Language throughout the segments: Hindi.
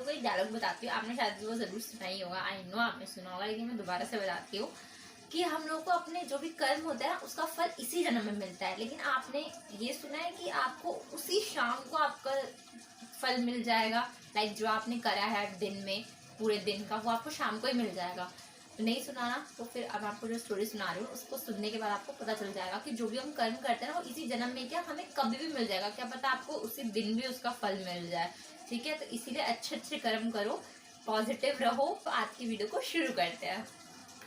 आपको एक डायलॉग बताती हूँ, आपने शायद वो जरूर सुना ही होगा, आई नो आपने सुना होगा, लेकिन मैं दोबारा से बताती हूँ कि हम लोग को अपने जो भी कर्म होता है ना उसका फल इसी जन्म में मिलता है। लेकिन आपने ये सुना है कि आपको उसी शाम को आपका फल मिल जाएगा, लाइक जो आपने करा है दिन में पूरे दिन का वो आपको शाम को ही मिल जाएगा। तो नहीं सुना ना, तो फिर अब आपको जो स्टोरी सुना रही हूँ उसको सुनने के बाद आपको पता चल जाएगा कि जो भी हम कर्म करते हैं ना वो इसी जन्म में क्या हमें कभी भी मिल जाएगा, क्या पता आपको उसी दिन भी उसका फल मिल जाए। ठीक है, तो इसीलिए अच्छे अच्छे कर्म करो, पॉजिटिव रहो। तो आज की वीडियो को शुरू करते हैं।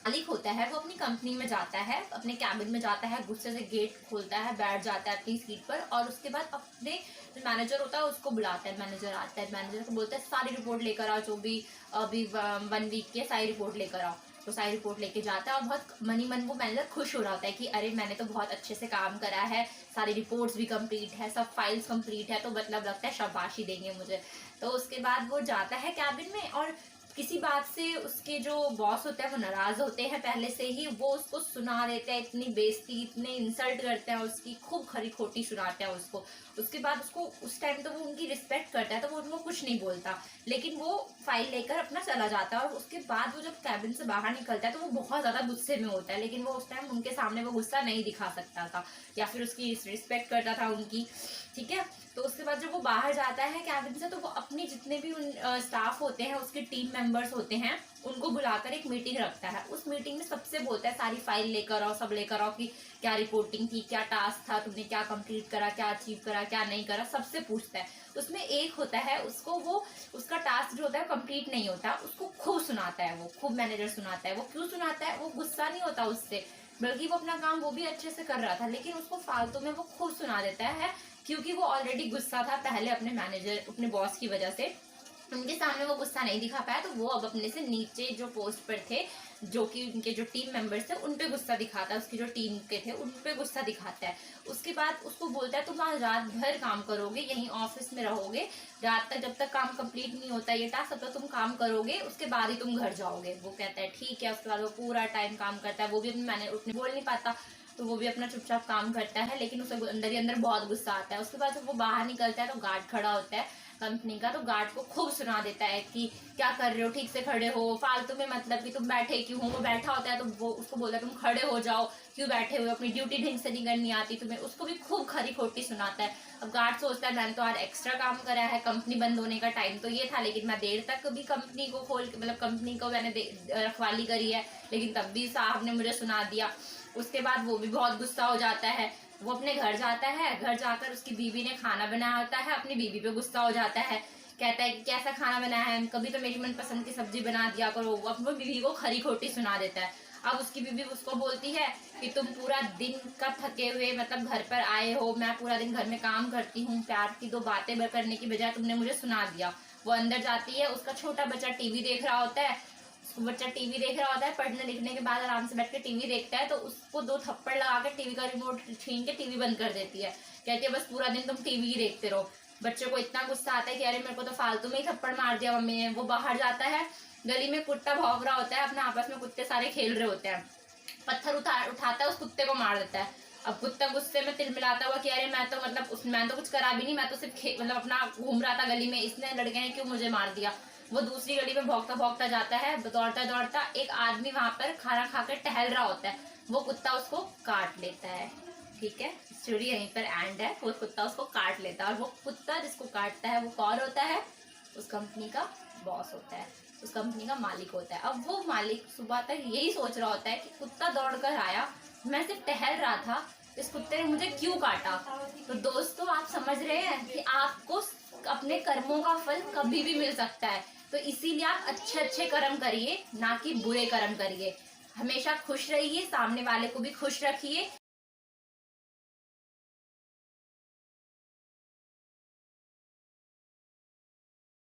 मालिक होता है वो अपनी कंपनी में जाता है, अपने कैबिन में जाता है, गुस्से से गेट खोलता है, बैठ जाता है अपनी सीट पर और उसके बाद अपने जो मैनेजर होता है उसको बुलाता है। मैनेजर आता है, मैनेजर को बोलता है सारी रिपोर्ट लेकर आओ, जो भी अभी 1 वीक की सारी रिपोर्ट लेकर आओ। तो सारी रिपोर्ट लेके जाता है और बहुत मनी मन वो मैनेजर खुश हो रहा होता है कि अरे मैंने तो बहुत अच्छे से काम करा है, सारी रिपोर्ट्स भी कंप्लीट है, सब फाइल्स कंप्लीट है, तो मतलब लगता है शाबाशी देंगे मुझे। तो उसके बाद वो जाता है कैबिन में और किसी बात से उसके जो बॉस होते हैं वो नाराज होते हैं पहले से ही, वो उसको सुना देते हैं, इतनी बेइज्जती इतने इंसल्ट करते हैं उसकी, खूब खरी खोटी सुनाते हैं उसको। उसके बाद उसको उस टाइम तो वो उनकी रिस्पेक्ट करता है तो वो उनको कुछ नहीं बोलता, लेकिन वो फाइल लेकर अपना चला जाता है। और उसके बाद वो जब कैबिन से बाहर निकलता है तो वो बहुत ज्यादा गुस्से में होता है, लेकिन वो उस टाइम उनके सामने वो गुस्सा नहीं दिखा सकता था या फिर उसकी रिस्पेक्ट करता था उनकी। ठीक है, तो उसके बाद जब वो बाहर जाता है कैबिन से तो वो अपने जितने भी स्टाफ होते हैं, उसके टीम मेंबर्स होते हैं, उनको बुलाकर एक मीटिंग रखता है। उस मीटिंग में सबसे बोलता है सारी फाइल लेकर आओ, सब लेकर आओ कि क्या रिपोर्टिंग थी, क्या टास्क था, तुमने क्या कंप्लीट करा, क्या अचीव करा, क्या नहीं करा, सबसे पूछता है। उसमें एक होता है उसको वो उसका टास्क जो होता है कंप्लीट नहीं होता, उसको खूब सुनाता है, वो खूब मैनेजर सुनाता है। वो क्यों सुनाता है, वो गुस्सा नहीं होता उससे, बल्कि वो अपना काम वो भी अच्छे से कर रहा था, लेकिन उसको फालतू में वो खूब सुना देता है क्योंकि वो ऑलरेडी गुस्सा था पहले अपने मैनेजर अपने बॉस की वजह से। उनके सामने वो गुस्सा नहीं दिखा पाया तो वो अब अपने से नीचे जो पोस्ट पर थे, जो कि उनके जो टीम मेंबर्स थे उन पे गुस्सा दिखाता है, उसकी जो टीम के थे उन पे गुस्सा दिखाता है। उसके बाद उसको बोलता है तुम आज रात भर काम करोगे, यहीं ऑफिस में रहोगे रात तक, जब तक काम कंप्लीट नहीं होता ये टास्क तब तक तुम काम करोगे, उसके बाद ही तुम घर जाओगे। वो कहता है ठीक है। उसके बाद वो पूरा टाइम काम करता है, वो भी मैंने उतने बोल नहीं पाता तो वो भी अपना चुपचाप काम करता है, लेकिन उसे अंदर ही अंदर बहुत गुस्सा आता है। उसके बाद जब वो बाहर निकलता है तो गार्ड खड़ा होता है कंपनी का, तो गार्ड को खूब सुना देता है कि क्या कर रहे हो, ठीक से खड़े हो, फालतू में मतलब कि तुम बैठे क्यों हो। वो बैठा होता है तो वो उसको बोलता है तुम खड़े हो जाओ, क्यों बैठे हुए, अपनी ड्यूटी ढंग से नहीं करनी आती तुम्हें। उसको भी खूब खरी खोटी सुनाता है। अब गार्ड सोचता है मैंने तो आज एक्स्ट्रा काम करा है, कंपनी बंद होने का टाइम तो ये था, लेकिन मैं देर तक भी कंपनी को खोल मतलब कंपनी को मैंने रखवाली करी है, लेकिन तब भी साहब ने मुझे सुना दिया। उसके बाद वो भी बहुत गुस्सा हो जाता है, वो अपने घर जाता है, घर जाकर उसकी बीवी ने खाना बनाया होता है, अपनी बीवी पे गुस्सा हो जाता है, कहता है कि कैसा खाना बनाया है, कभी तो मेरी मनपसंद की सब्जी बना दिया करो। वो अपनी बीवी को खरी खोटी सुना देता है। अब उसकी बीवी उसको बोलती है कि तुम पूरा दिन का थके हुए मतलब घर पर आए हो, मैं पूरा दिन घर में काम करती हूँ, प्यार की 2 बातें करने की बजाय तुमने मुझे सुना दिया। वो अंदर जाती है, उसका छोटा बच्चा टीवी देख रहा होता है, बच्चा टीवी देख रहा होता है, पढ़ने लिखने के बाद आराम से बैठ के टीवी देखता है, तो उसको 2 थप्पड़ लगा के टीवी का रिमोट छीन के टीवी बंद कर देती है। कहती है बस पूरा दिन तुम टीवी ही देखते रहो। बच्चे को इतना गुस्सा आता है कि अरे मेरे को तो फालतू में ही थप्पड़ मार दिया मम्मी ने। वो बाहर जाता है, गली में कुत्ता भौंक रहा होता है, अपने आपस में कुत्ते सारे खेल रहे होते हैं, पत्थर उठाता है, उस कुत्ते को मार देता है। अब कुत्ता गुस्से में तिलमिलाता हुआ कि अरे मैं तो मतलब मैंने तो कुछ करा भी नहीं, मैं तो सिर्फ मतलब अपना घूम रहा था गली में, इसने लड़के ने क्यों मुझे मार दिया। वो दूसरी गली में भौंकता भौंकता जाता है, दौड़ता दौड़ता एक आदमी वहां पर खाना खाकर टहल रहा होता है, वो कुत्ता उसको काट लेता है। ठीक है, स्टोरी यहीं पर एंड है। वो कुत्ता उसको काट लेता है और वो कुत्ता जिसको काटता है वो कौन होता है, उस कंपनी का बॉस होता है, उस कंपनी का मालिक होता है। अब वो मालिक सुबह तक यही सोच रहा होता है कि कुत्ता दौड़कर आया, मैं सिर्फ टहल रहा था, इस कुत्ते ने मुझे क्यों काटा। तो दोस्तों आप समझ रहे हैं कि आपको अपने कर्मों का फल कभी भी मिल सकता है, तो इसीलिए आप अच्छे अच्छे कर्म करिए, ना कि बुरे कर्म करिए। हमेशा खुश रहिए, सामने वाले को भी खुश रखिए,